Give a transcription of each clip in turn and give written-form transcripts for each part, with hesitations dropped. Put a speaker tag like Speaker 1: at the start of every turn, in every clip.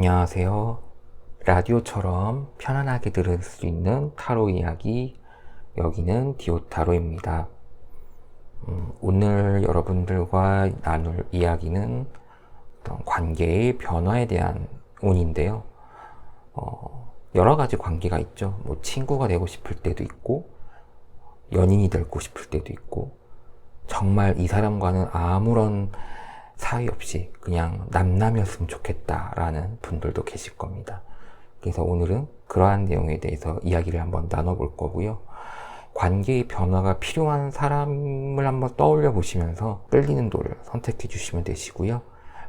Speaker 1: 안녕하세요. 라디오처럼 편안하게 들을 수 있는 타로 이야기, 여기는 디오타로입니다. 오늘 여러분들과 나눌 이야기는 어떤 관계의 변화에 대한 운인데요. 여러 가지 관계가 있죠. 뭐 친구가 되고 싶을 때도 있고, 연인이 되고 싶을 때도 있고, 정말 이 사람과는 아무런 사이 없이 그냥 남남이었으면 좋겠다라는 분들도 계실 겁니다. 그래서 오늘은 그러한 내용에 대해서 이야기를 한번 나눠볼 거고요. 관계의 변화가 필요한 사람을 한번 떠올려 보시면서 끌리는 돌을 선택해 주시면 되시고요.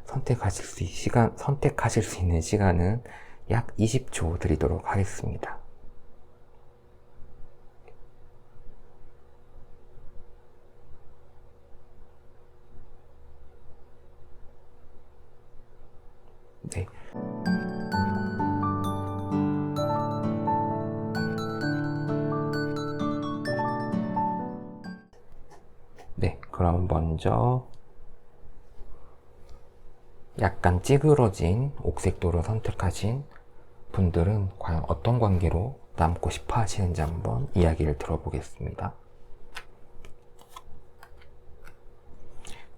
Speaker 1: 선택하실 수 있는 시간은 약 20초 드리도록 하겠습니다. 네. 네, 그럼 먼저 약간 찌그러진 옥색도를 선택하신 분들은 과연 어떤 관계로 남고 싶어 하시는지 한번 이야기를 들어보겠습니다.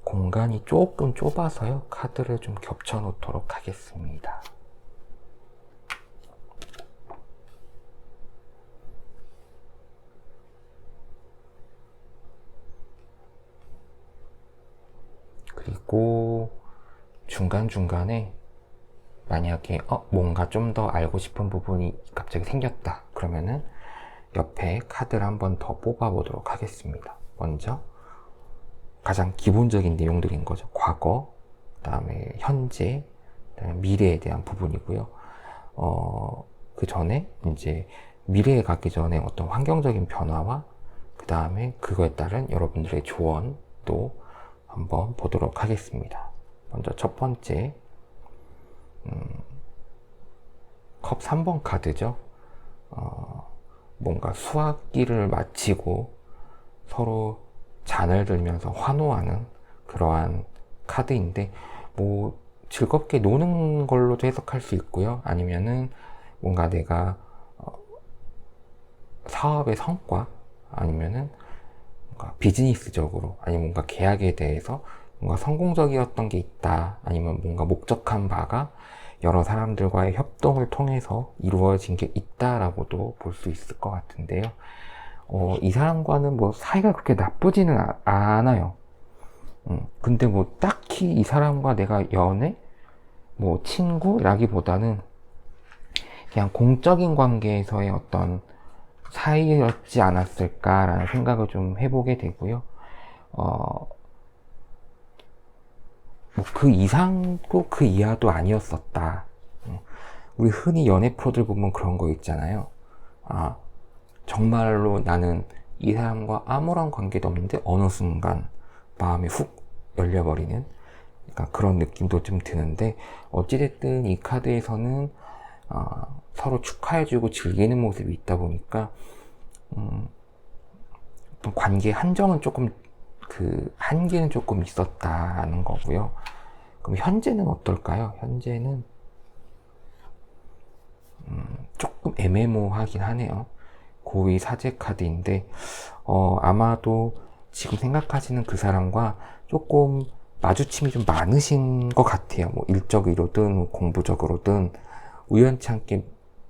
Speaker 1: 공간이 조금 좁아서요. 카드를 좀 겹쳐 놓도록 하겠습니다. 그리고 중간중간에 만약에 뭔가 좀 더 알고 싶은 부분이 갑자기 생겼다 그러면은 옆에 카드를 한번 더 뽑아 보도록 하겠습니다. 먼저 가장 기본적인 내용들인 거죠. 과거, 그 다음에 현재, 그다음에 미래에 대한 부분이고요. 그 전에 이제 미래에 가기 전에 어떤 환경적인 변화와 그 다음에 그거에 따른 여러분들의 조언도 한번 보도록 하겠습니다. 먼저 첫 번째 컵 3번 카드죠. 뭔가 수학기를 마치고 서로 잔을 들면서 환호하는 그러한 카드인데, 뭐 즐겁게 노는 걸로도 해석할 수 있고요. 아니면은 뭔가 내가 사업의 성과, 아니면은 뭔가 비즈니스적으로, 아니면 뭔가 계약에 대해서 뭔가 성공적이었던 게 있다, 아니면 뭔가 목적한 바가 여러 사람들과의 협동을 통해서 이루어진 게 있다라고도 볼 수 있을 것 같은데요. 이 사람과는 뭐 사이가 그렇게 나쁘지는 않아요. 근데 뭐 딱히 이 사람과 내가 연애, 뭐 친구라기보다는 그냥 공적인 관계에서의 어떤 사이였지 않았을까라는 생각을 좀 해보게 되고요. 뭐 그 이상도 그 이하도 아니었었다. 우리 흔히 연애 프로들 보면 그런 거 있잖아요. 정말로 나는 이 사람과 아무런 관계도 없는데 어느 순간 마음이 훅 열려버리는, 약간 그런 느낌도 좀 드는데, 어찌됐든 이 카드에서는 서로 축하해주고 즐기는 모습이 있다 보니까 어떤 관계의 한정은 조금, 그 한계는 조금 있었다는 거고요. 그럼 현재는 어떨까요? 현재는 조금 애매모호하긴 하네요. 고위 사제 카드인데, 아마도 지금 생각하시는 그 사람과 조금 마주침이 좀 많으신 것 같아요. 뭐 일적으로든 공부적으로든 우연치 않게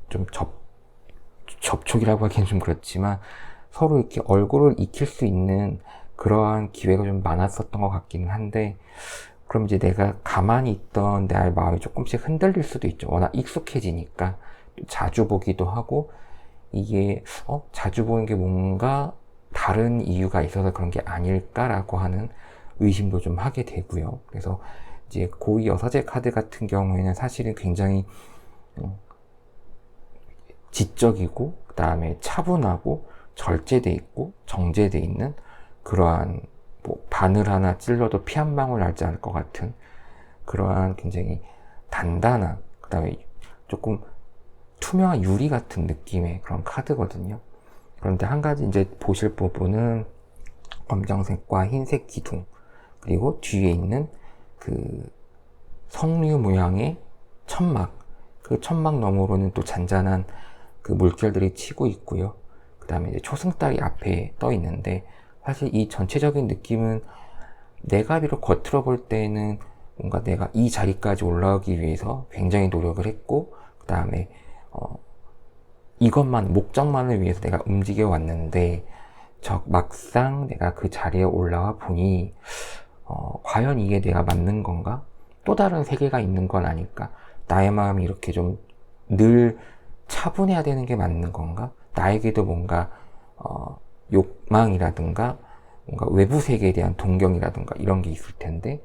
Speaker 1: 좀 접촉이라고 하기엔 좀 그렇지만 서로 이렇게 얼굴을 익힐 수 있는 그러한 기회가 좀 많았었던 것 같기는 한데, 그럼 이제 내가 가만히 있던 내 마음이 조금씩 흔들릴 수도 있죠. 워낙 익숙해지니까 자주 보기도 하고, 이게 자주 보는 게 뭔가 다른 이유가 있어서 그런 게 아닐까라고 하는 의심도 좀 하게 되고요. 그래서 이제 고위 여사제 카드 같은 경우에는 사실은 굉장히 지적이고, 그 다음에 차분하고 절제돼 있고 정제돼 있는 그러한, 뭐 바늘 하나 찔러도 피 한 방울 나지 않을 것 같은 그러한 굉장히 단단한, 그 다음에 조금 투명한 유리 같은 느낌의 그런 카드거든요. 그런데 한 가지 이제 보실 부분은 검정색과 흰색 기둥, 그리고 뒤에 있는 그 석류 모양의 천막, 그 천막 너머로는 또 잔잔한 그 물결들이 치고 있고요. 그 다음에 이제 초승달이 앞에 떠 있는데, 사실 이 전체적인 느낌은 내가 비록 겉으로 볼 때는 뭔가 내가 이 자리까지 올라오기 위해서 굉장히 노력을 했고, 그 다음에 이것만, 목적만을 위해서 내가 움직여 왔는데, 막상 내가 그 자리에 올라와 보니 과연 이게 내가 맞는 건가? 또 다른 세계가 있는 건 아닐까? 나의 마음이 이렇게 좀 늘 차분해야 되는 게 맞는 건가? 나에게도 뭔가 욕망이라든가 뭔가 외부 세계에 대한 동경이라든가 이런 게 있을 텐데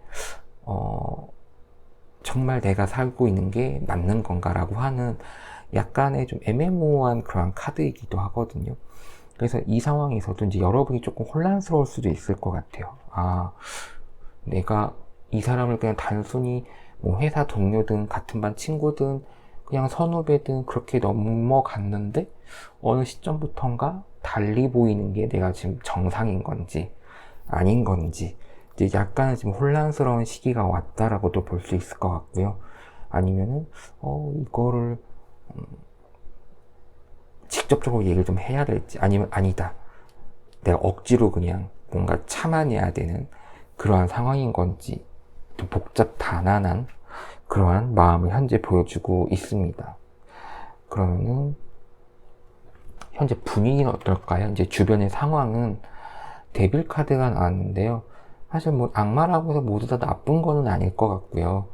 Speaker 1: 정말 내가 살고 있는 게 맞는 건가라고 하는 약간의 좀 애매모호한 그런 카드이기도 하거든요. 그래서 이 상황에서도 이제 여러분이 조금 혼란스러울 수도 있을 것 같아요. 내가 이 사람을 그냥 단순히 뭐 회사 동료든 같은 반 친구든 그냥 선후배든 그렇게 넘어갔는데 어느 시점부터인가 달리 보이는 게 내가 지금 정상인 건지 아닌 건지 이제 약간은 지금 혼란스러운 시기가 왔다라고도 볼 수 있을 것 같고요. 아니면은 이거를 직접적으로 얘기를 좀 해야 될지, 아니면 아니다, 내가 억지로 그냥 뭔가 참아내야 되는 그러한 상황인 건지, 좀 복잡 단안한 그러한 마음을 현재 보여주고 있습니다. 그러면은 현재 분위기는 어떨까요? 이제 주변의 상황은 데빌 카드가 나왔는데요. 사실 뭐 악마라고 해서 모두 다 나쁜 거는 아닐 것 같고요.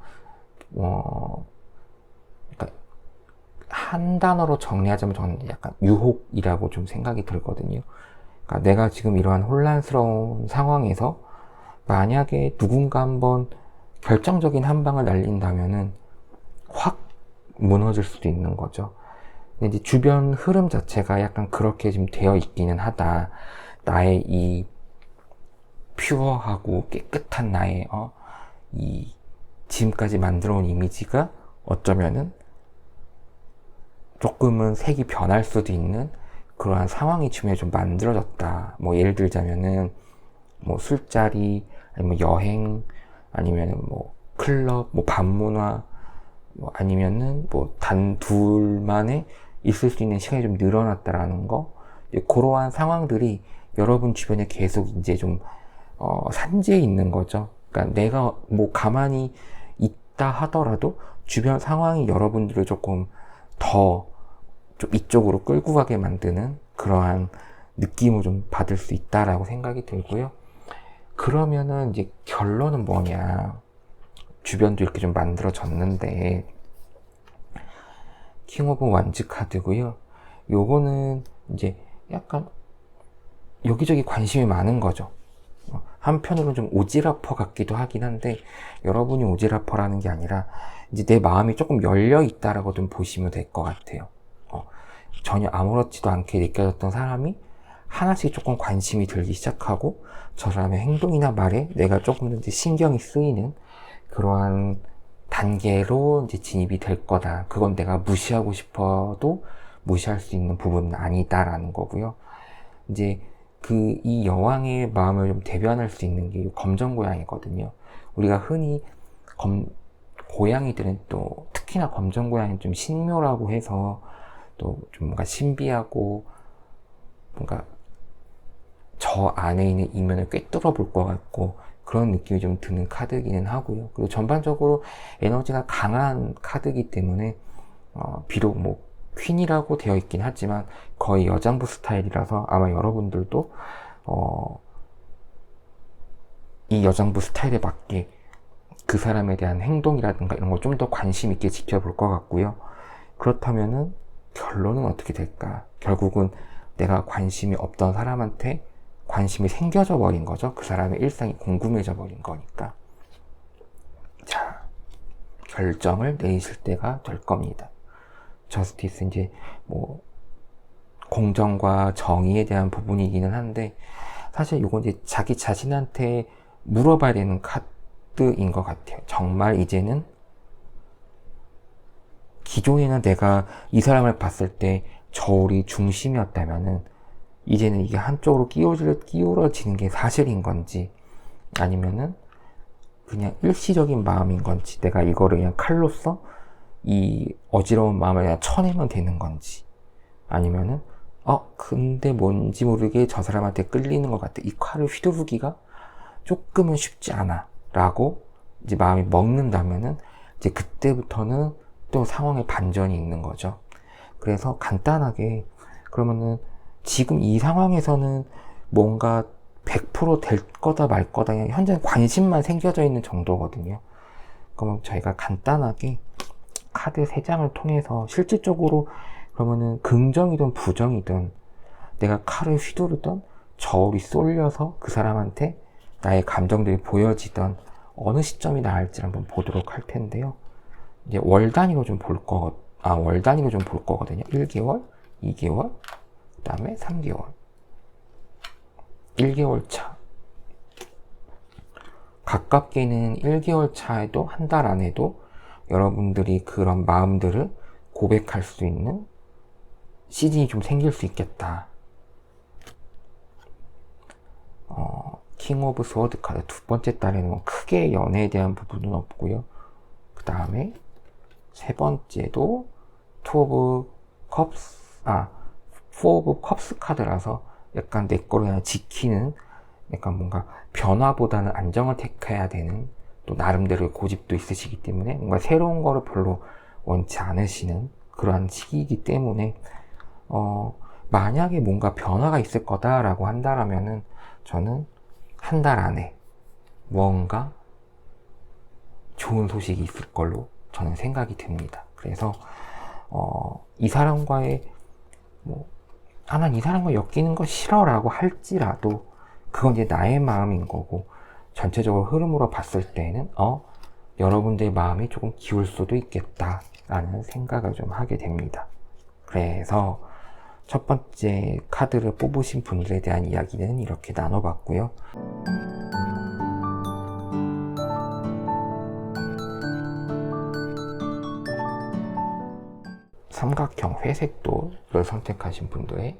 Speaker 1: 그러니까 한 단어로 정리하자면 저는 약간 유혹이라고 좀 생각이 들거든요. 그러니까 내가 지금 이러한 혼란스러운 상황에서 만약에 누군가 한번 결정적인 한 방을 날린다면은 확 무너질 수도 있는 거죠. 근데 이제 주변 흐름 자체가 약간 그렇게 좀 되어 있기는 하다. 나의 이 퓨어하고 깨끗한 나의 이 지금까지 만들어 온 이미지가 어쩌면은 조금은 색이 변할 수도 있는 그러한 상황이 주변에 좀 만들어졌다. 뭐 예를 들자면은 뭐 술자리, 아니면 여행, 아니면은 뭐 클럽, 뭐 밤문화, 뭐 아니면은 뭐 단둘만의 있을 수 있는 시간이 좀 늘어났다라는 거, 그러한 상황들이 여러분 주변에 계속 이제 좀 산재해 있는 거죠. 그러니까 내가 뭐 가만히 있다 하더라도 주변 상황이 여러분들을 조금 더 좀 이쪽으로 끌고 가게 만드는 그러한 느낌을 좀 받을 수 있다라고 생각이 들고요. 그러면은 이제 결론은 뭐냐? 주변도 이렇게 좀 만들어졌는데, 킹 오브 완즈 카드고요. 요거는 이제 약간 여기저기 관심이 많은 거죠. 한편으로는 좀 오지라퍼 같기도 하긴 한데, 여러분이 오지라퍼라는 게 아니라 이제 내 마음이 조금 열려 있다라고 좀 보시면 될 것 같아요. 전혀 아무렇지도 않게 느껴졌던 사람이 하나씩 조금 관심이 들기 시작하고, 저 사람의 행동이나 말에 내가 조금 더 이제 신경이 쓰이는 그러한 단계로 이제 진입이 될 거다. 그건 내가 무시하고 싶어도 무시할 수 있는 부분은 아니다라는 거고요. 이제 이 여왕의 마음을 좀 대변할 수 있는 게 검정고양이거든요. 우리가 흔히 고양이들은 또 특히나 검정고양이는 좀 신묘라고 해서 또 좀 뭔가 신비하고 뭔가 저 안에 있는 이면을 꿰뚫어 볼 것 같고 그런 느낌이 좀 드는 카드이기는 하고요. 그리고 전반적으로 에너지가 강한 카드이기 때문에 비록 뭐 퀸이라고 되어 있긴 하지만 거의 여장부 스타일이라서 아마 여러분들도 이 여장부 스타일에 맞게 그 사람에 대한 행동이라든가 이런 걸 좀 더 관심 있게 지켜볼 것 같고요. 그렇다면은 결론은 어떻게 될까? 결국은 내가 관심이 없던 사람한테 관심이 생겨져 버린 거죠. 그 사람의 일상이 궁금해져 버린 거니까. 자, 결정을 내리실 때가 될 겁니다. 저스티스, 이제 뭐 공정과 정의에 대한 부분이기는 한데, 사실 이건 이제 자기 자신한테 물어봐야 되는 카드인 것 같아요. 정말 이제는 기존에는 내가 이 사람을 봤을 때 저울이 중심이었다면은 이제는 이게 한쪽으로 끼우러지는 게 사실인 건지, 아니면은 그냥 일시적인 마음인 건지, 내가 이거를 그냥 칼로서 이 어지러운 마음을 그냥 쳐내면 되는 건지, 아니면은 근데 뭔지 모르게 저 사람한테 끌리는 것 같아, 이 칼을 휘두르기가 조금은 쉽지 않아 라고 이제 마음이 먹는다면은 이제 그때부터는 또 상황의 반전이 있는 거죠. 그래서 간단하게, 그러면은 지금 이 상황에서는 뭔가 100%될 거다 말 거다, 현재 관심만 생겨져 있는 정도거든요. 그러면 저희가 간단하게 카드 3장을 통해서 실질적으로, 그러면은 긍정이든 부정이든 내가 칼을 휘두르던 저울이 쏠려서 그 사람한테 나의 감정들이 보여지던 어느 시점이 나을지 한번 보도록 할 텐데요. 이제 월 단위로 좀 볼 거거든요. 1개월, 2개월, 그 다음에 3개월. 1개월 차. 가깝게는 1개월 차에도, 한 달 안에도 여러분들이 그런 마음들을 고백할 수 있는 시즌이 좀 생길 수 있겠다. 킹 오브 스워드 카드 두 번째 달에는 크게 연애에 대한 부분은 없고요. 그 다음에 세 번째도 포 오브 컵스 카드라서 약간 내 거를 그냥 지키는, 약간 뭔가 변화보다는 안정을 택해야 되는, 또 나름대로 고집도 있으시기 때문에 뭔가 새로운 거를 별로 원치 않으시는 그러한 시기이기 때문에 만약에 뭔가 변화가 있을 거다라고 한다라면은 저는 한 달 안에 뭔가 좋은 소식이 있을 걸로 저는 생각이 듭니다. 그래서 이 사람과의 난 이 사람과 엮이는 거 싫어라고 할지라도 그건 이제 나의 마음인 거고, 전체적으로 흐름으로 봤을 때는 여러분들의 마음이 조금 기울 수도 있겠다라는 생각을 좀 하게 됩니다. 그래서 첫 번째 카드를 뽑으신 분들에 대한 이야기는 이렇게 나눠봤고요. 삼각형 회색도를 선택하신 분들의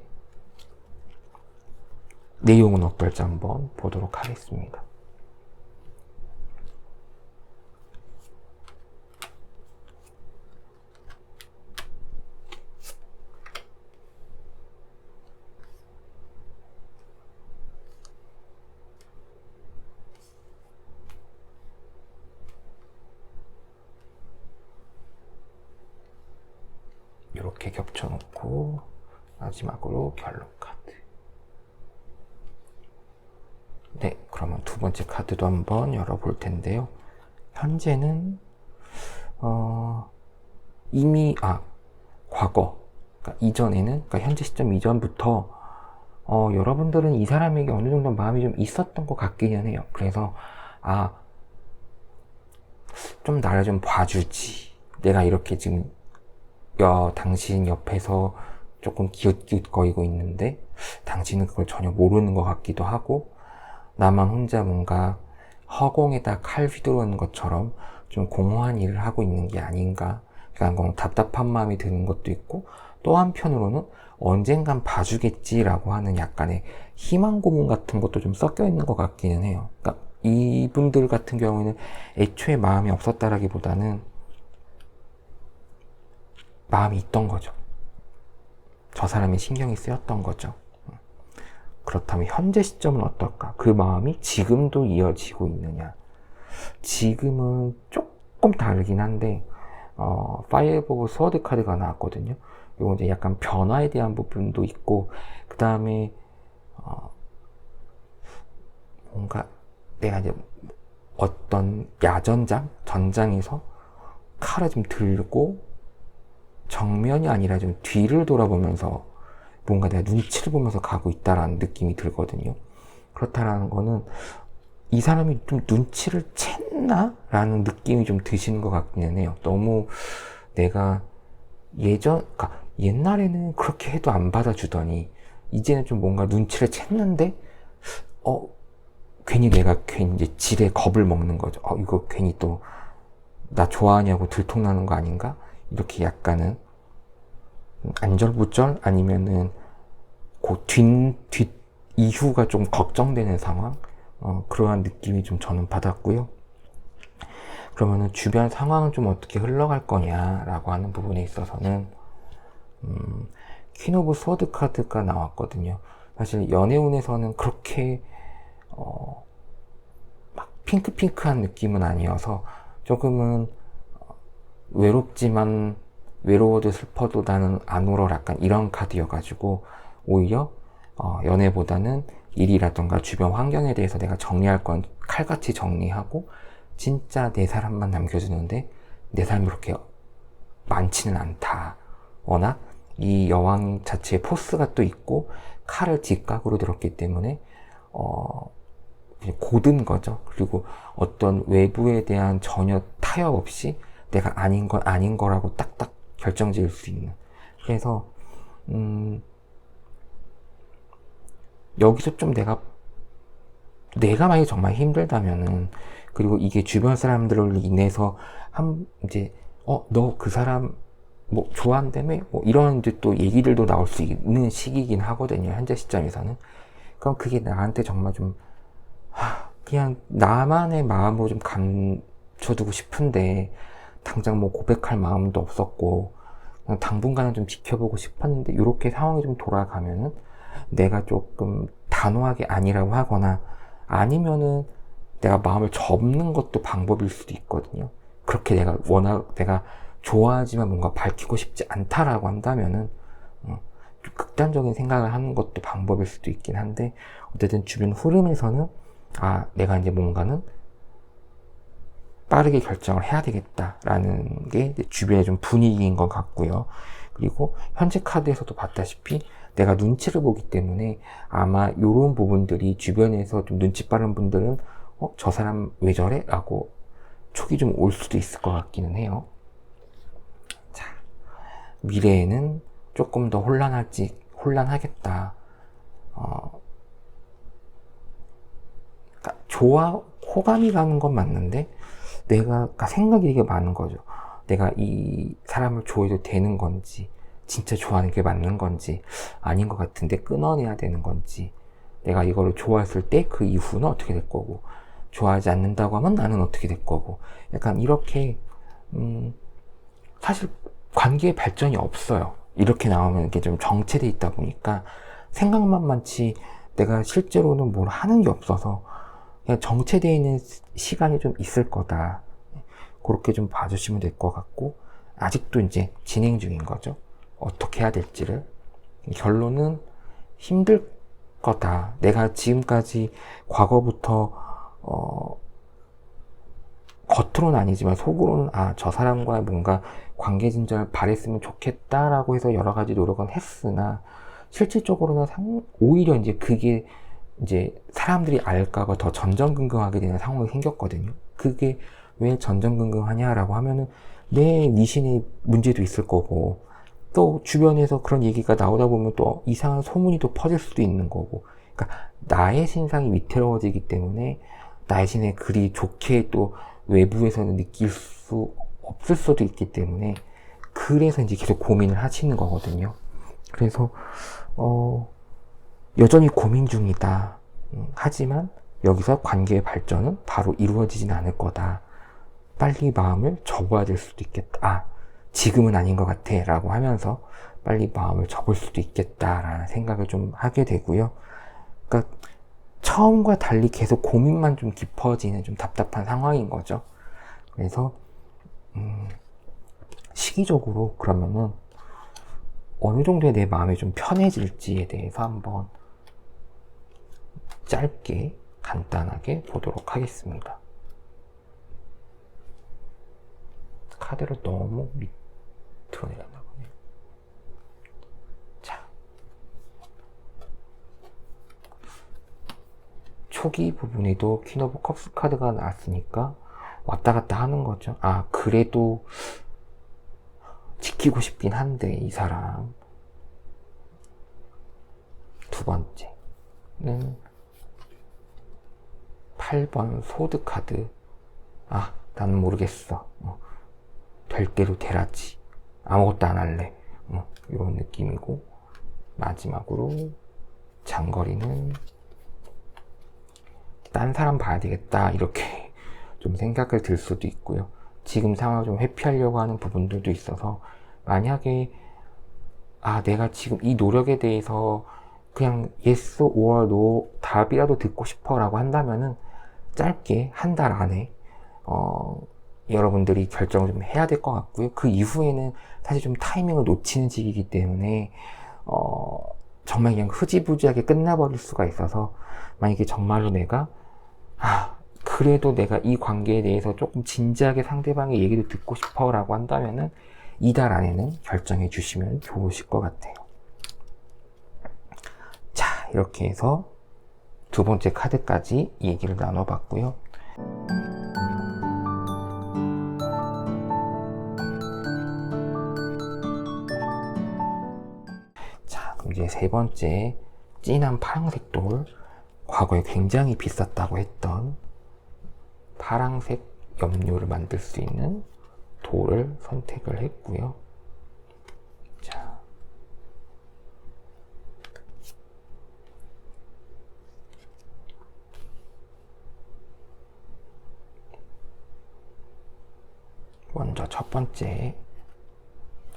Speaker 1: 내용은 어떨지 한번 보도록 하겠습니다. 이렇게 겹쳐놓고 마지막으로 결론 카드. 네, 그러면 두 번째 카드도 한번 열어볼 텐데요. 현재는 이미 과거, 그러니까 이전에는, 그러니까 현재 시점 이전부터 여러분들은 이 사람에게 어느 정도 마음이 좀 있었던 것 같기는 해요. 그래서 좀 나를 좀 봐주지, 내가 이렇게 지금 당신 옆에서 조금 기웃기웃거리고 있는데 당신은 그걸 전혀 모르는 것 같기도 하고, 나만 혼자 뭔가 허공에다 칼 휘두르는 것처럼 좀 공허한 일을 하고 있는 게 아닌가, 그러니까 답답한 마음이 드는 것도 있고, 또 한편으로는 언젠간 봐주겠지라고 하는 약간의 희망 고문 같은 것도 좀 섞여 있는 것 같기는 해요. 그러니까 이분들 같은 경우에는 애초에 마음이 없었다라기보다는 마음이 있던 거죠. 저 사람이 신경이 쓰였던 거죠. 그렇다면 현재 시점은 어떨까? 그 마음이 지금도 이어지고 있느냐? 지금은 조금 다르긴 한데, 파이브 오브 스워드 카드가 나왔거든요. 이건 이제 약간 변화에 대한 부분도 있고, 그 다음에 뭔가 내가 이제 어떤 전장에서 칼을 좀 들고 정면이 아니라 좀 뒤를 돌아보면서 뭔가 내가 눈치를 보면서 가고 있다라는 느낌이 들거든요. 그렇다라는 거는 이 사람이 좀 눈치를 챘나? 라는 느낌이 좀 드시는 것 같기는 해요. 너무 내가 그러니까 옛날에는 그렇게 해도 안 받아주더니 이제는 좀 뭔가 눈치를 챘는데 괜히 이제 지레 겁을 먹는 거죠. 이거 괜히 또 나 좋아하냐고 들통나는 거 아닌가? 이렇게 약간은 안절부절, 아니면은 뒷 이후가 좀 걱정되는 상황, 그러한 느낌이 좀 저는 받았고요. 그러면은 주변 상황은 좀 어떻게 흘러갈 거냐라고 하는 부분에 있어서는 퀸 오브 소드 카드가 나왔거든요. 사실 연애운에서는 그렇게 막 핑크핑크한 느낌은 아니어서 조금은 외롭지만 외로워도 슬퍼도 나는 안 울어 약간 이런 카드여가지고 오히려 연애보다는 일이라던가 주변 환경에 대해서 내가 정리할 건 칼같이 정리하고 진짜 내 사람만 남겨주는데 내 삶이 그렇게 많지는 않다. 워낙 이 여왕 자체의 포스가 또 있고 칼을 뒷각으로 들었기 때문에 그냥 고든 거죠. 그리고 어떤 외부에 대한 전혀 타협 없이 내가 아닌 건 아닌 거라고 딱딱 결정 지을 수 있는. 그래서 여기서 좀 내가 만약에 정말 힘들다면은, 그리고 이게 주변 사람들을 인해서 이제 너 그 사람 뭐 좋아한다며 뭐 이런 이제 또 얘기들도 나올 수 있는 시기이긴 하거든요, 현재 시점에서는. 그럼 그게 나한테 정말 좀 그냥 나만의 마음으로 좀 감춰두고 싶은데 당장 뭐 고백할 마음도 없었고 그냥 당분간은 좀 지켜보고 싶었는데, 이렇게 상황이 좀 돌아가면은 내가 조금 단호하게 아니라고 하거나, 아니면은 내가 마음을 접는 것도 방법일 수도 있거든요. 그렇게 내가 좋아하지만 뭔가 밝히고 싶지 않다라고 한다면은 좀 극단적인 생각을 하는 것도 방법일 수도 있긴 한데, 어쨌든 주변 흐름에서는 내가 이제 뭔가는 빠르게 결정을 해야 되겠다라는 게 주변의 좀 분위기인 것 같고요. 그리고 현재 카드에서도 봤다시피 내가 눈치를 보기 때문에 아마 이런 부분들이 주변에서 좀 눈치 빠른 분들은 저 사람 왜 저래? 라고 촉이 좀 올 수도 있을 것 같기는 해요. 자, 미래에는 조금 더 혼란하겠다. 그러니까 호감이 가는 건 맞는데 그러니까 생각이 되게 많은 거죠. 내가 이 사람을 좋아해도 되는 건지, 진짜 좋아하는 게 맞는 건지, 아닌 것 같은데 끊어내야 되는 건지, 내가 이거를 좋아했을 때 그 이후는 어떻게 될 거고, 좋아하지 않는다고 하면 나는 어떻게 될 거고, 약간 이렇게 사실 관계의 발전이 없어요. 이렇게 나오면 이게 좀 정체돼 있다 보니까 생각만 많지 내가 실제로는 뭘 하는 게 없어서 그냥 정체되어 있는 시간이 좀 있을 거다. 그렇게 좀 봐주시면 될 것 같고, 아직도 이제 진행 중인 거죠. 어떻게 해야 될지를. 결론은 힘들 거다. 내가 지금까지 과거부터 겉으로는 아니지만 속으로는 저 사람과의 뭔가 관계 진전을 바랬으면 좋겠다라고 해서 여러 가지 노력은 했으나, 실질적으로는 오히려 이제 그게 이제 사람들이 알까봐 더 전전긍긍하게 되는 상황이 생겼거든요. 그게 왜 전전긍긍하냐라고 하면은 내 니신의 문제도 있을 거고, 또 주변에서 그런 얘기가 나오다 보면 또 이상한 소문이 또 퍼질 수도 있는 거고, 그러니까 나의 신상이 위태로워지기 때문에 나의 신의 그리 좋게 또 외부에서는 느낄 수 없을 수도 있기 때문에, 그래서 이제 계속 고민을 하시는 거거든요. 그래서 여전히 고민 중이다. 하지만 여기서 관계의 발전은 바로 이루어지진 않을 거다. 빨리 마음을 접어야 될 수도 있겠다. 지금은 아닌 것 같아 라고 하면서 빨리 마음을 접을 수도 있겠다라는 생각을 좀 하게 되고요. 그러니까 처음과 달리 계속 고민만 좀 깊어지는 좀 답답한 상황인 거죠. 그래서 시기적으로 그러면은 어느 정도의 내 마음이 좀 편해질지에 대해서 한번 짧게 간단하게 보도록 하겠습니다. 카드를 너무 밑으로 내렸나 보네요. 자, 초기 부분에도 퀸 오브 컵스 카드가 나왔으니까 왔다 갔다 하는 거죠. 그래도 지키고 싶긴 한데 이 사람. 두 번째는 8번 소드 카드. 나는 모르겠어. 될 대로 되라지. 아무것도 안 할래. 이런 느낌이고, 마지막으로 장거리는 딴 사람 봐야 되겠다. 이렇게 좀 생각을 들 수도 있고요. 지금 상황을 좀 회피하려고 하는 부분들도 있어서, 만약에 내가 지금 이 노력에 대해서 그냥 yes or no 답이라도 듣고 싶어 라고 한다면은 짧게 한 달 안에 여러분들이 결정을 좀 해야 될 것 같고요. 그 이후에는 사실 좀 타이밍을 놓치는 시기이기 때문에 정말 그냥 흐지부지하게 끝나버릴 수가 있어서, 만약에 정말로 내가 그래도 내가 이 관계에 대해서 조금 진지하게 상대방의 얘기를 듣고 싶어 라고 한다면은 이달 안에는 결정해 주시면 좋으실 것 같아요. 자, 이렇게 해서 두 번째 카드까지 얘기를 나눠봤고요. 자, 그럼 이제 세 번째 진한 파란색 돌, 과거에 굉장히 비쌌다고 했던 파란색 염료를 만들 수 있는 돌을 선택을 했고요. 자, 먼저 첫 번째,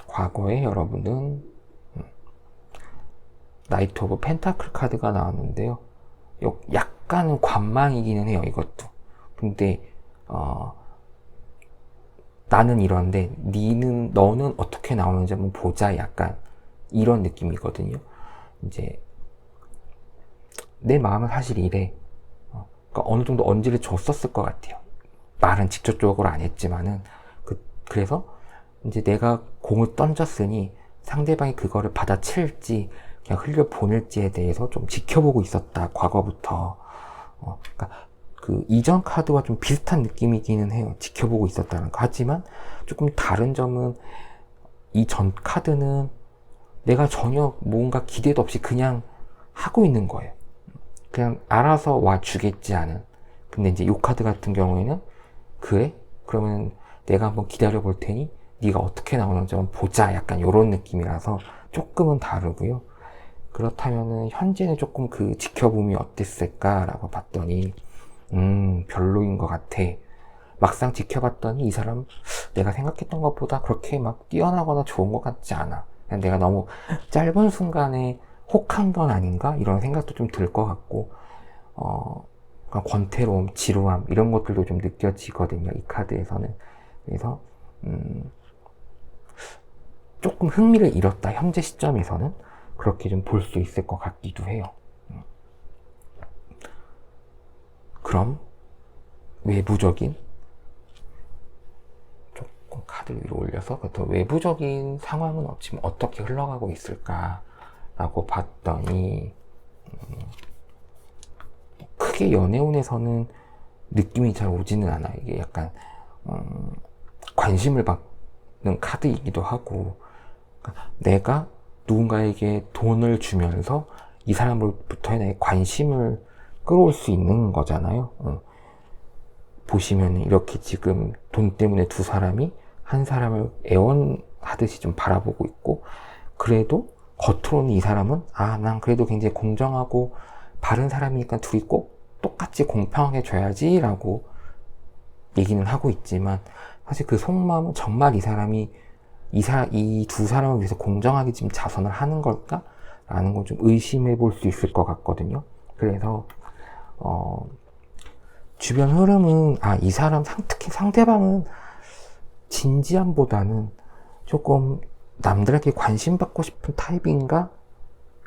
Speaker 1: 과거에 여러분은 나이트 오브 펜타클 카드가 나왔는데요. 약간은 관망이기는 해요, 이것도. 근데 나는 이런데 너는 어떻게 나오는지 한번 보자, 약간 이런 느낌이거든요. 이제 내 마음은 사실 이래. 그러니까 어느 정도 언지를 줬었을 것 같아요. 말은 직접적으로 안 했지만은 그래서 이제 내가 공을 던졌으니 상대방이 그거를 받아칠지 그냥 흘려보낼지에 대해서 좀 지켜보고 있었다, 과거부터. 그러니까 그 이전 카드와 좀 비슷한 느낌이기는 해요. 지켜보고 있었다는 거. 하지만 조금 다른 점은, 이 전 카드는 내가 전혀 뭔가 기대도 없이 그냥 하고 있는 거예요. 그냥 알아서 와주겠지 하는. 근데 이제 이 카드 같은 경우에는 그래? 그러면 내가 한번 기다려 볼 테니 네가 어떻게 나오는지 한번 보자, 약간 이런 느낌이라서 조금은 다르고요. 그렇다면은 현재는 조금 그 지켜봄이 어땠을까라고 봤더니 별로인 것 같아. 막상 지켜봤더니 이 사람 내가 생각했던 것보다 그렇게 막 뛰어나거나 좋은 것 같지 않아. 그냥 내가 너무 짧은 순간에 혹한 건 아닌가, 이런 생각도 좀 들 것 같고, 권태로움, 지루함 이런 것들도 좀 느껴지거든요, 이 카드에서는. 그래서 조금 흥미를 잃었다, 현재 시점에서는. 그렇게 좀 볼 수 있을 것 같기도 해요. 그럼 외부적인, 조금 카드를 위로 올려서 더 외부적인 상황은 지금 어떻게 흘러가고 있을까라고 봤더니, 크게 연애운에서는 느낌이 잘 오지는 않아요. 이게 약간 관심을 받는 카드이기도 하고, 그러니까 내가 누군가에게 돈을 주면서 이 사람으로부터 내 관심을 끌어올 수 있는 거잖아요. 보시면 이렇게 지금 돈 때문에 두 사람이 한 사람을 애원하듯이 좀 바라보고 있고, 그래도 겉으로는 이 사람은 난 그래도 굉장히 공정하고 바른 사람이니까 둘이 꼭 똑같이 공평하게 줘야지 라고 얘기는 하고 있지만, 사실 그 속마음은 정말 이 사람이 이 두 사람을 위해서 공정하게 지금 자선을 하는 걸까? 라는 걸 좀 의심해 볼 수 있을 것 같거든요. 그래서 주변 흐름은 이 사람, 특히 상대방은 진지함보다는 조금 남들에게 관심 받고 싶은 타입인가?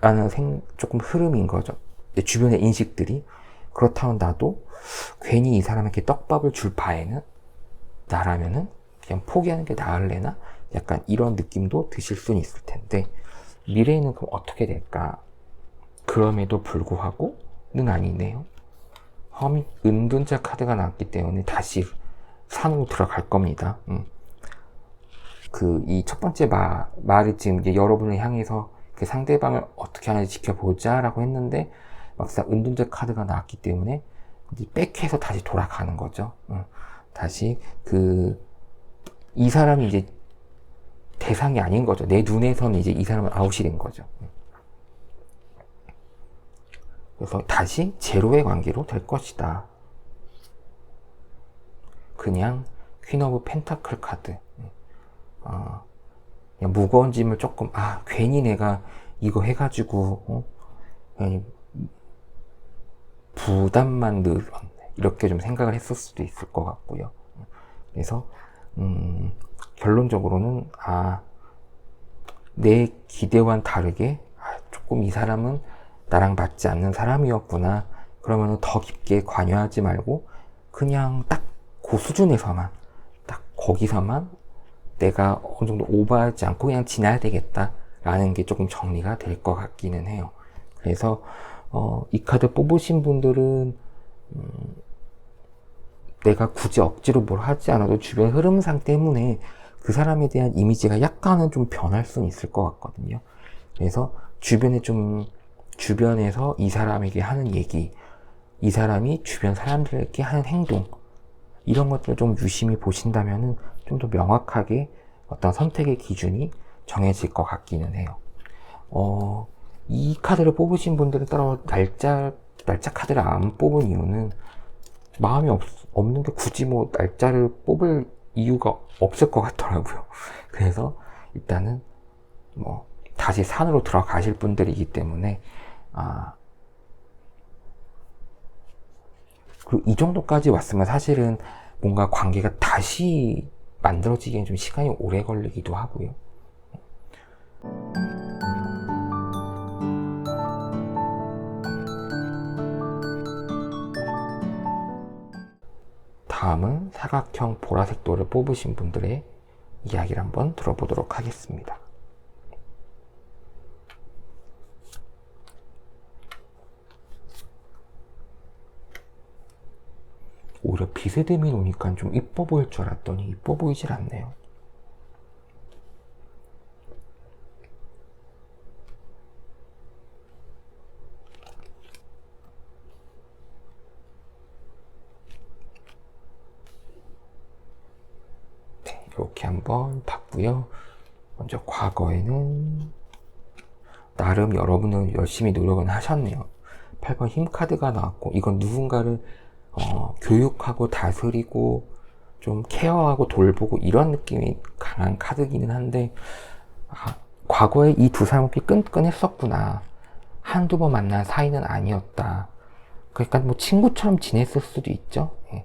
Speaker 1: 라는 조금 흐름인 거죠. 주변의 인식들이. 그렇다면 나도 괜히 이 사람에게 떡밥을 줄 바에는 나라면은 그냥 포기하는 게 나을래나? 약간 이런 느낌도 드실 수는 있을 텐데, 미래에는 그럼 어떻게 될까? 그럼에도 불구하고는 아니네요. 험이 은둔자 카드가 나왔기 때문에 다시 산으로 들어갈 겁니다. 이 첫 번째 말이 지금 이제 여러분을 향해서 그 상대방을 어떻게 하는지 지켜보자 라고 했는데, 막상 은둔자 카드가 나왔기 때문에 이제 백해서 다시 돌아가는 거죠. 다시 이 사람이 이제 대상이 아닌 거죠. 내 눈에서는 이제 이 사람은 아웃이 된 거죠. 그래서 다시 제로의 관계로 될 것이다. 그냥 퀸 오브 펜타클 카드. 그냥 무거운 짐을 조금, 괜히 내가 이거 해가지고, 괜히 부담만 늘었네. 이렇게 좀 생각을 했을 수도 있을 것 같고요. 그래서, 결론적으로는, 내 기대와는 다르게, 조금 이 사람은 나랑 맞지 않는 사람이었구나. 그러면 더 깊게 관여하지 말고, 그냥 딱 그 수준에서만, 딱 거기서만 내가 어느 정도 오버하지 않고 그냥 지나야 되겠다라는 게 조금 정리가 될 것 같기는 해요. 그래서 이 카드 뽑으신 분들은 내가 굳이 억지로 뭘 하지 않아도 주변 흐름상 때문에 그 사람에 대한 이미지가 약간은 좀 변할 수는 있을 것 같거든요. 그래서 주변에서 이 사람에게 하는 얘기, 이 사람이 주변 사람들에게 하는 행동, 이런 것들을 좀 유심히 보신다면은 좀 더 명확하게 어떤 선택의 기준이 정해질 것 같기는 해요. 이 카드를 뽑으신 분들은 따로 날짜 카드를 안 뽑은 이유는 마음이 없는데 굳이 뭐 날짜를 뽑을 이유가 없을 것 같더라고요. 그래서 일단은 뭐 다시 산으로 들어가실 분들이기 때문에 이 정도까지 왔으면 사실은 뭔가 관계가 다시 만들어지기엔 좀 시간이 오래 걸리기도 하고요. 다음은 사각형 보라색 돌을 뽑으신 분들의 이야기를 한번 들어보도록 하겠습니다. 오히려 비스듬히 노니까 좀 이뻐 보일 줄 알았더니 이뻐 보이질 않네요. 네, 이렇게 한번 봤고요. 먼저 과거에는 나름 여러분은 열심히 노력은 하셨네요. 8번 힘 카드가 나왔고, 이건 누군가를 교육하고 다스리고 좀 케어하고 돌보고 이런 느낌이 강한 카드기는 한데, 과거에 이 두 사람이 끈끈했었구나. 한두 번 만난 사이는 아니었다. 그러니까 뭐 친구처럼 지냈을 수도 있죠. 예.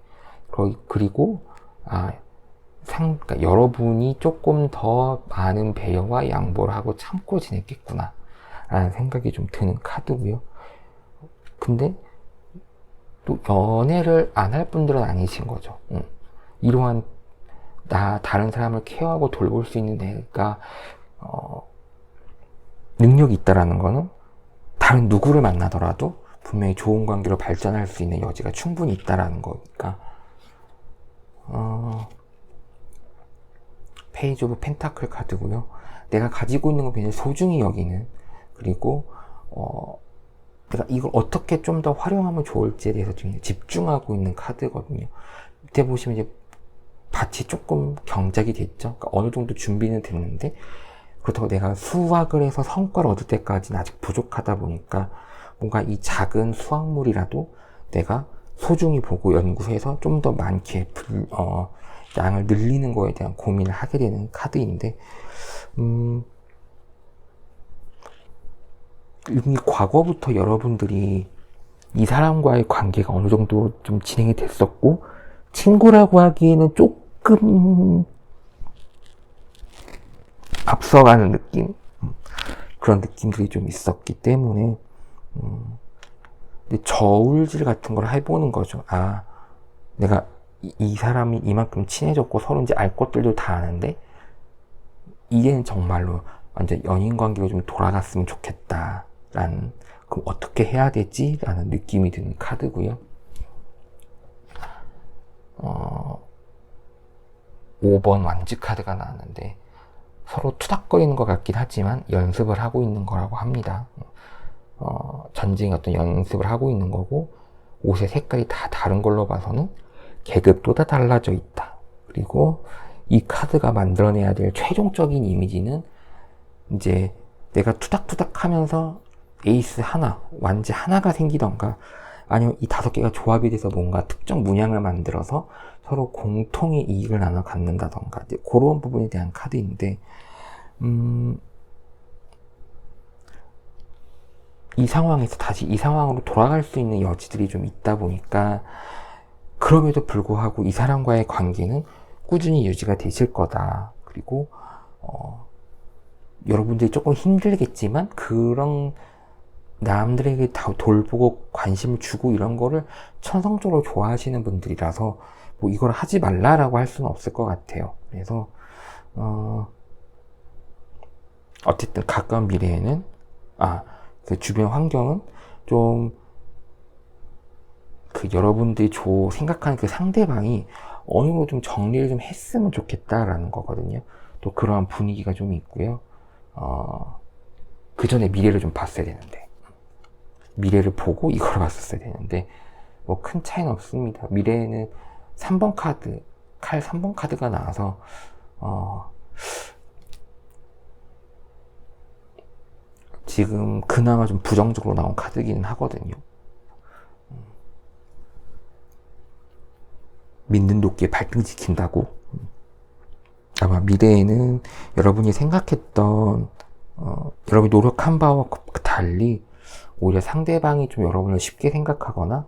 Speaker 1: 그리고 그러니까 여러분이 조금 더 많은 배려와 양보를 하고 참고 지냈겠구나 라는 생각이 좀 드는 카드고요. 근데 또 연애를 안 할 분들은 아니신 거죠. 이러한 다른 사람을 케어하고 돌볼 수 있는 애가 능력이 있다라는 거는 다른 누구를 만나더라도 분명히 좋은 관계로 발전할 수 있는 여지가 충분히 있다라는 거니까. 페이지 오브 펜타클 카드고요. 내가 가지고 있는 걸 굉장히 소중히 여기는, 그리고 내가 이걸 어떻게 좀 더 활용하면 좋을지에 대해서 좀 집중하고 있는 카드거든요. 밑에 보시면 이제 밭이 조금 경작이 됐죠. 그러니까 어느 정도 준비는 됐는데, 그렇다고 내가 수확을 해서 성과를 얻을 때까지는 아직 부족하다 보니까 뭔가 이 작은 수확물이라도 내가 소중히 보고 연구해서 좀 더 많게 양을 늘리는 거에 대한 고민을 하게 되는 카드인데, 이미 과거부터 여러분들이 이 사람과의 관계가 어느 정도 좀 진행이 됐었고, 친구라고 하기에는 조금 앞서가는 느낌? 그런 느낌들이 좀 있었기 때문에, 저울질 같은 걸 해보는 거죠. 내가 이 사람이 이만큼 친해졌고 서로 이제 알 것들도 다 아는데, 이제는 정말로 완전 연인 관계로 좀 돌아갔으면 좋겠다. 그럼 어떻게 해야 되지? 라는 느낌이 드는 카드고요. 5번 완지 카드가 나왔는데, 서로 투닥거리는 것 같긴 하지만 연습을 하고 있는 거라고 합니다. 전쟁의 어떤 연습을 하고 있는 거고, 옷의 색깔이 다 다른 걸로 봐서는 계급도 다 달라져 있다. 그리고 이 카드가 만들어내야 될 최종적인 이미지는 이제 내가 투닥투닥 하면서 에이스 하나, 완지 하나가 생기던가, 아니면 이 5개가 조합이 돼서 뭔가 특정 문양을 만들어서 서로 공통의 이익을 나눠 갖는다던가, 이제 그런 부분에 대한 카드인데, 이 상황에서 다시 이 상황으로 돌아갈 수 있는 여지들이 좀 있다 보니까, 그럼에도 불구하고 이 사람과의 관계는 꾸준히 유지가 되실 거다. 그리고 여러분들이 조금 힘들겠지만 그런 남들에게 다 돌보고 관심을 주고 이런 거를 천성적으로 좋아하시는 분들이라서 뭐 이걸 하지 말라라고 할 수는 없을 것 같아요. 그래서 어쨌든 가까운 미래에는 그 주변 환경은 좀 그 여러분들이 생각하는 그 상대방이 어느 정도 좀 정리를 좀 했으면 좋겠다라는 거거든요. 또 그러한 분위기가 좀 있고요. 그 전에 미래를 좀 봤어야 되는데, 미래를 보고 이걸 봤었어야 되는데, 뭐 큰 차이는 없습니다. 미래에는 3번 카드, 칼 3번 카드가 나와서, 지금 그나마 좀 부정적으로 나온 카드기는 하거든요. 믿는 도끼에 발등 지킨다고. 아마 미래에는 여러분이 생각했던 여러분이 노력한 바와 달리 오히려 상대방이 좀 여러분을 쉽게 생각하거나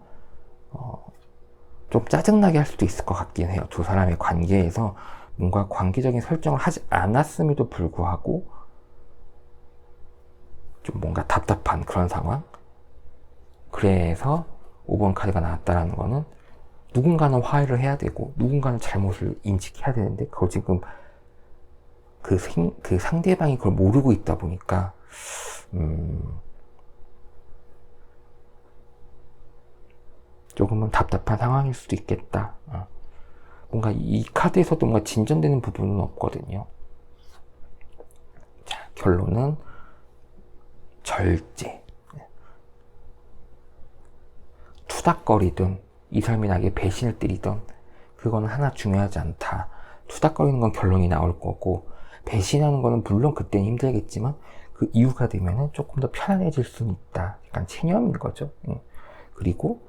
Speaker 1: 좀 짜증나게 할 수도 있을 것 같긴 해요. 두 사람의 관계에서 뭔가 관계적인 설정을 하지 않았음에도 불구하고 좀 뭔가 답답한 그런 상황. 그래서 5번 카드가 나왔다라는 거는 누군가는 화해를 해야 되고 누군가는 잘못을 인식해야 되는데 그걸 지금 그 상대방이 그걸 모르고 있다 보니까 조금은 답답한 상황일 수도 있겠다. 뭔가 이 카드에서도 뭔가 진전되는 부분은 없거든요. 자, 결론은 절제. 투닥거리든 이 사람이 나에게 배신을 때리든 그거는 하나 중요하지 않다. 투닥거리는 건 결론이 나올 거고, 배신하는 거는 물론 그때는 힘들겠지만 그 이유가 되면은 조금 더 편안해질 수는 있다. 약간 체념인 거죠. 그리고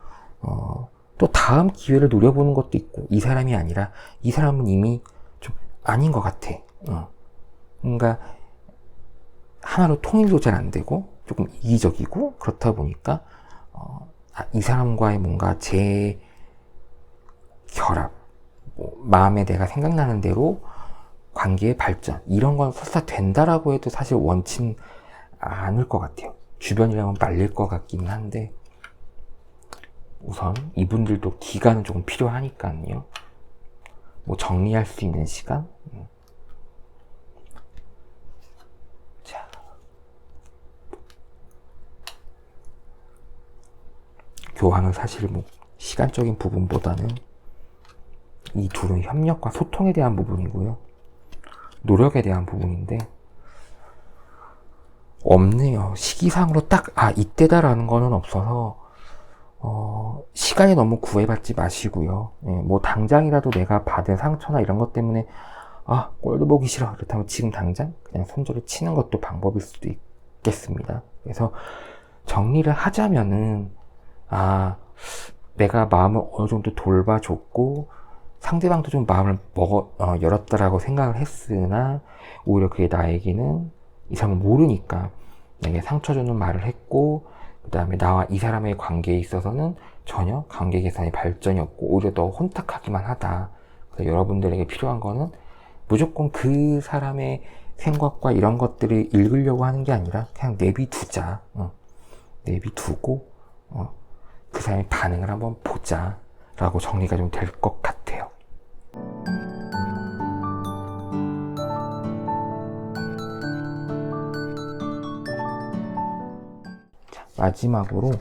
Speaker 1: 또 다음 기회를 노려보는 것도 있고, 이 사람이 아니라 이 사람은 이미 좀 아닌 것 같아. 뭔가 하나로 통일도 잘 안 되고 조금 이기적이고 그렇다 보니까 이 사람과의 뭔가 결합, 마음에 내가 생각나는 대로 관계의 발전, 이런 건 설사 된다라고 해도 사실 원치는 않을 것 같아요. 주변이라면 말릴 것 같기는 한데, 우선 이분들도 기간은 조금 필요하니까요. 뭐 정리할 수 있는 시간? 자, 교환은 사실 뭐 시간적인 부분보다는 이 둘은 협력과 소통에 대한 부분이고요. 노력에 대한 부분인데, 없네요. 시기상으로 딱, 이때다라는 거는 없어서, 시간이 너무 구애받지 마시고요. 뭐 당장이라도 내가 받은 상처나 이런 것 때문에 꼴도 보기 싫어, 그렇다면 지금 당장 그냥 손절을 치는 것도 방법일 수도 있겠습니다. 그래서 정리를 하자면은 내가 마음을 어느 정도 돌봐줬고 상대방도 좀 마음을 열었다라고 생각을 했으나 오히려 그게 나에게는 이 사람은 모르니까 내게 상처 주는 말을 했고, 그 다음에 나와 이 사람의 관계에 있어서는 전혀 관계 개선의 발전이 없고 오히려 더 혼탁하기만 하다. 그래서 여러분들에게 필요한 거는 무조건 그 사람의 생각과 이런 것들을 읽으려고 하는 게 아니라 그냥 내비두자. 내비두고 그 사람의 반응을 한번 보자 라고 정리가 좀 될 것 같아요. 자, 마지막으로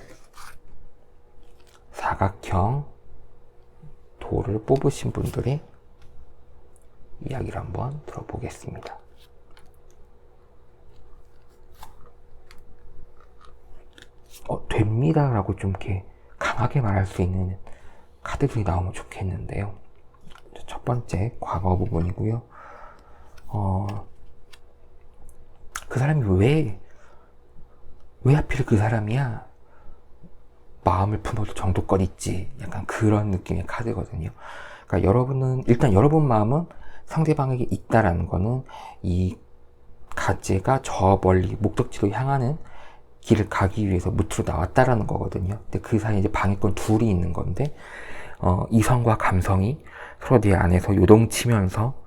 Speaker 1: 사각형 돌을 뽑으신 분들의 이야기를 한번 들어보겠습니다. 됩니다 라고 좀 이렇게 강하게 말할 수 있는 카드들이 나오면 좋겠는데요. 첫 번째 과거 부분이고요. 그 사람이 왜 하필 그 사람이야? 마음을 품어도 정도껏 있지. 약간 그런 느낌의 카드거든요. 그러니까 여러분은, 일단 여러분 마음은 상대방에게 있다라는 거는 이 가재가 저 멀리 목적지로 향하는 길을 가기 위해서 무트로 나왔다라는 거거든요. 근데 그 사이에 이제 방해꾼 둘이 있는 건데, 이성과 감성이 서로 내 안에서 요동치면서,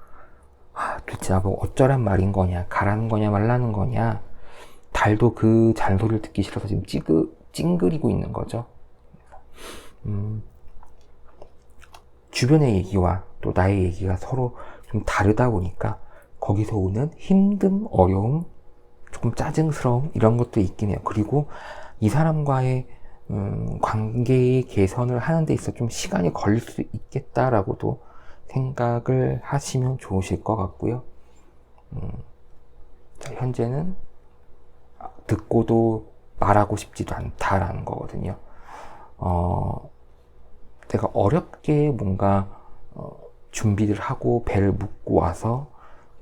Speaker 1: 도대체 나보고 어쩌란 말인 거냐, 가라는 거냐, 말라는 거냐, 달도 그 잔소리를 듣기 싫어서 지금 찡그리고 있는 거죠. 주변의 얘기와 또 나의 얘기가 서로 좀 다르다 보니까 거기서 오는 힘듦, 어려움, 조금 짜증스러움 이런 것도 있긴 해요. 그리고 이 사람과의 관계의 개선을 하는 데 있어 좀 시간이 걸릴 수 있겠다라고도 생각을 하시면 좋으실 것 같고요. 자, 현재는 듣고도 말하고 싶지도 않다라는 거거든요. 내가 어렵게 뭔가 준비를 하고 배를 묶고 와서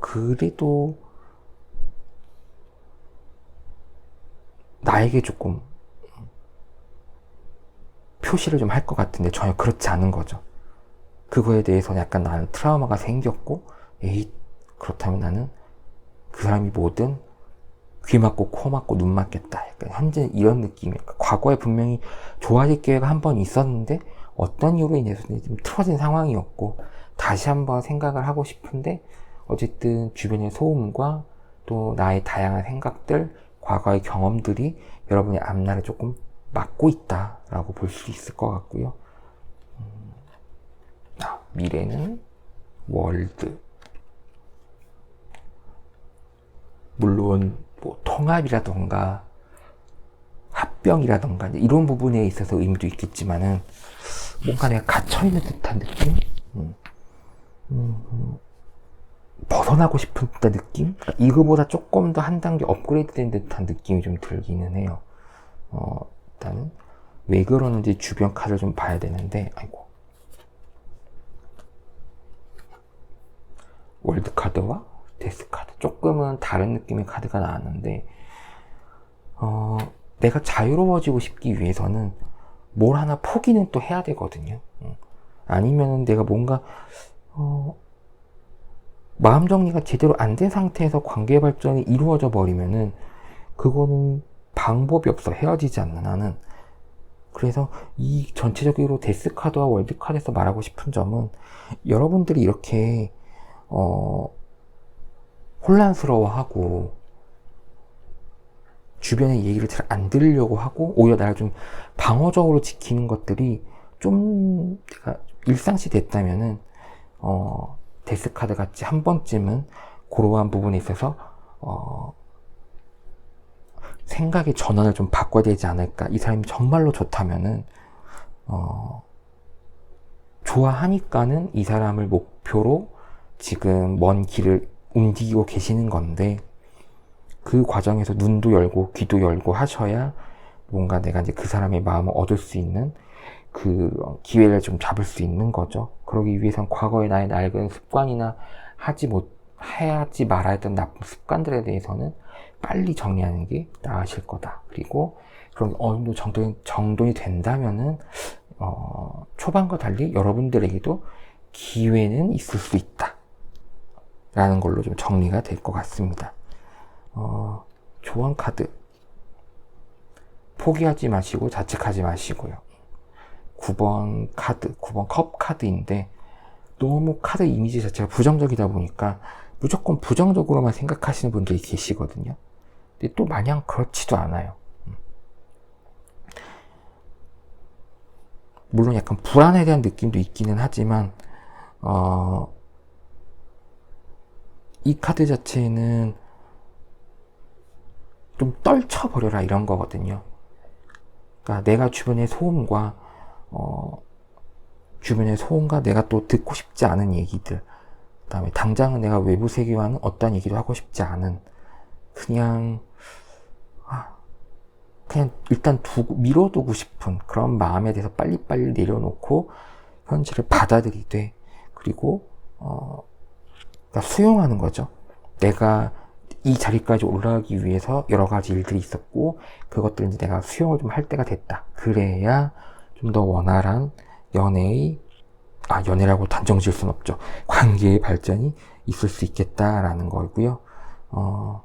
Speaker 1: 그래도 나에게 조금 표시를 좀 할 것 같은데 전혀 그렇지 않은 거죠. 그거에 대해서 약간 나는 트라우마가 생겼고, 에이, 그렇다면 나는 그 사람이 뭐든 귀 막고 코 막고 눈 막겠다. 약간 현재 이런 느낌이에요. 과거에 분명히 좋아질 기회가 한 번 있었는데 어떤 이유로 인해서 좀 틀어진 상황이었고, 다시 한번 생각을 하고 싶은데 어쨌든 주변의 소음과 또 나의 다양한 생각들, 과거의 경험들이 여러분의 앞날을 조금 막고 있다라고 볼 수 있을 것 같고요. 미래는 월드. 물론 뭐 통합이라던가 합병이라던가 이런 부분에 있어서 의미도 있겠지만은 뭔가 내가 갇혀있는 듯한 느낌? 벗어나고 싶은 듯한 느낌? 그러니까 이거보다 조금 더 한 단계 업그레이드 된 듯한 느낌이 좀 들기는 해요. 일단은 왜 그러는지 주변 카드를 좀 봐야 되는데, 아이고. 월드 카드와 데스 카드. 조금은 다른 느낌의 카드가 나왔는데, 내가 자유로워지고 싶기 위해서는 뭘 하나 포기는 또 해야 되거든요. 아니면은 내가 뭔가, 마음 정리가 제대로 안 된 상태에서 관계 발전이 이루어져 버리면은, 그거는 방법이 없어. 헤어지지 않는 한은. 그래서 이 전체적으로 데스 카드와 월드 카드에서 말하고 싶은 점은, 여러분들이 이렇게, 혼란스러워하고, 주변의 얘기를 잘 안 들으려고 하고, 오히려 나를 좀 방어적으로 지키는 것들이 좀, 내가 일상시 됐다면은, 데스카드 같이 한 번쯤은 그러한 부분에 있어서, 생각의 전환을 좀 바꿔야 되지 않을까. 이 사람이 정말로 좋다면은, 좋아하니까는 이 사람을 목표로 지금 먼 길을 움직이고 계시는 건데, 그 과정에서 눈도 열고 귀도 열고 하셔야 뭔가 내가 이제 그 사람의 마음을 얻을 수 있는 그 기회를 좀 잡을 수 있는 거죠. 그러기 위해선 과거의 나의 낡은 습관이나 해야지 말아야 했던 나쁜 습관들에 대해서는 빨리 정리하는 게 나으실 거다. 그리고 그럼 어느 정도 정돈이 된다면은, 초반과 달리 여러분들에게도 기회는 있을 수 있다. 라는 걸로 좀 정리가 될 것 같습니다. 조언 카드. 포기하지 마시고 자책하지 마시고요. 9번 카드, 9번 컵 카드인데, 너무 카드 이미지 자체가 부정적이다 보니까 무조건 부정적으로만 생각하시는 분들이 계시거든요. 근데 또 마냥 그렇지도 않아요. 물론 약간 불안에 대한 느낌도 있기는 하지만, 이 카드 자체는 좀 떨쳐버려라 이런 거거든요. 그러니까 내가 주변의 소음과 내가 또 듣고 싶지 않은 얘기들, 그 다음에 당장은 내가 외부 세계와는 어떤 얘기도 하고 싶지 않은, 그냥 일단 미뤄두고 싶은 그런 마음에 대해서 빨리빨리 내려놓고 현실을 받아들이되, 그리고 그러니까 수용하는 거죠. 내가 이 자리까지 올라가기 위해서 여러 가지 일들이 있었고, 그것들을 이제 내가 수용을 좀 할 때가 됐다. 그래야 좀 더 원활한 연애라고 단정 지을 순 없죠. 관계의 발전이 있을 수 있겠다라는 거고요. 그럼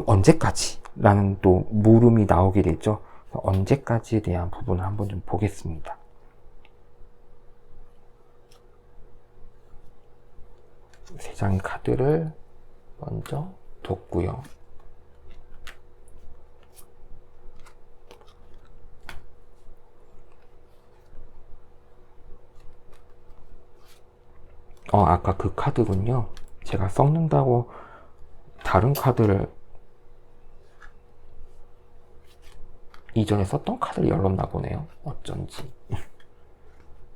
Speaker 1: 언제까지? 라는 또 물음이 나오게 되죠. 언제까지에 대한 부분을 한번 좀 보겠습니다. 세 장의 카드를 먼저 뒀고요. 아까 그 카드군요. 제가 썩는다고 다른 카드를 이전에 썼던 카드를 열었나 보네요. 어쩐지.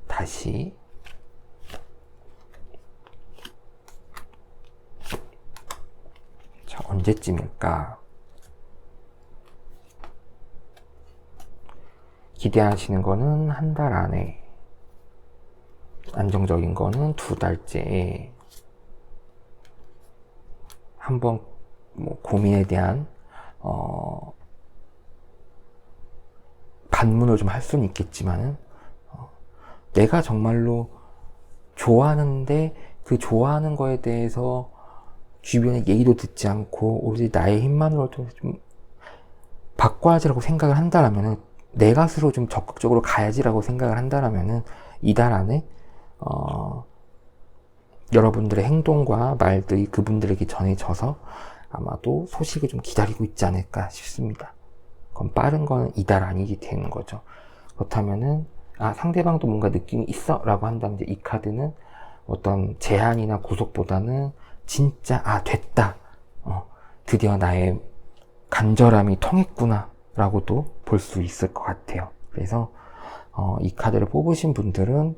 Speaker 1: 다시. 자, 언제쯤일까? 기대하시는 거는 한 달 안에. 안정적인 거는 2달째에. 한번 고민에 대한 반문을 좀 할 수는 있겠지만은 내가 정말로 좋아하는데 그 좋아하는 거에 대해서 주변의 얘기도 듣지 않고 오로지 나의 힘만으로 좀 바꿔야지라고 생각을 한다라면은 내 것으로 좀 적극적으로 가야지라고 생각을 한다라면은 이달 안에 여러분들의 행동과 말들이 그분들에게 전해져서 아마도 소식을 좀 기다리고 있지 않을까 싶습니다. 그럼 빠른 건 이달 아니게 되는 거죠. 그렇다면은 상대방도 뭔가 느낌이 있어 라고 한다면 이제 이 카드는 어떤 제한이나 구속보다는 진짜 됐다, 드디어 나의 간절함이 통했구나 라고도 볼 수 있을 것 같아요. 그래서 이 카드를 뽑으신 분들은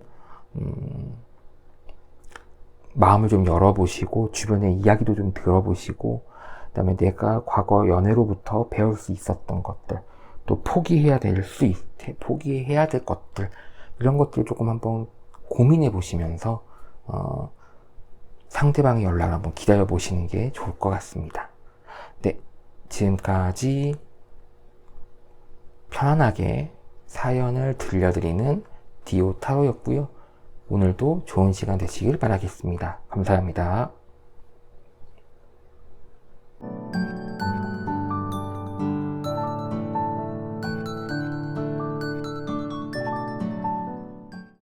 Speaker 1: 마음을 좀 열어보시고 주변의 이야기도 좀 들어보시고, 그 다음에 내가 과거 연애로부터 배울 수 있었던 것들, 또 포기해야 될 것들, 이런 것들을 조금 한번 고민해 보시면서 상대방의 연락을 한번 기다려 보시는 게 좋을 것 같습니다. 네, 지금까지 편안하게 사연을 들려드리는 디오 타로였고요. 오늘도 좋은 시간 되시길 바라겠습니다. 감사합니다.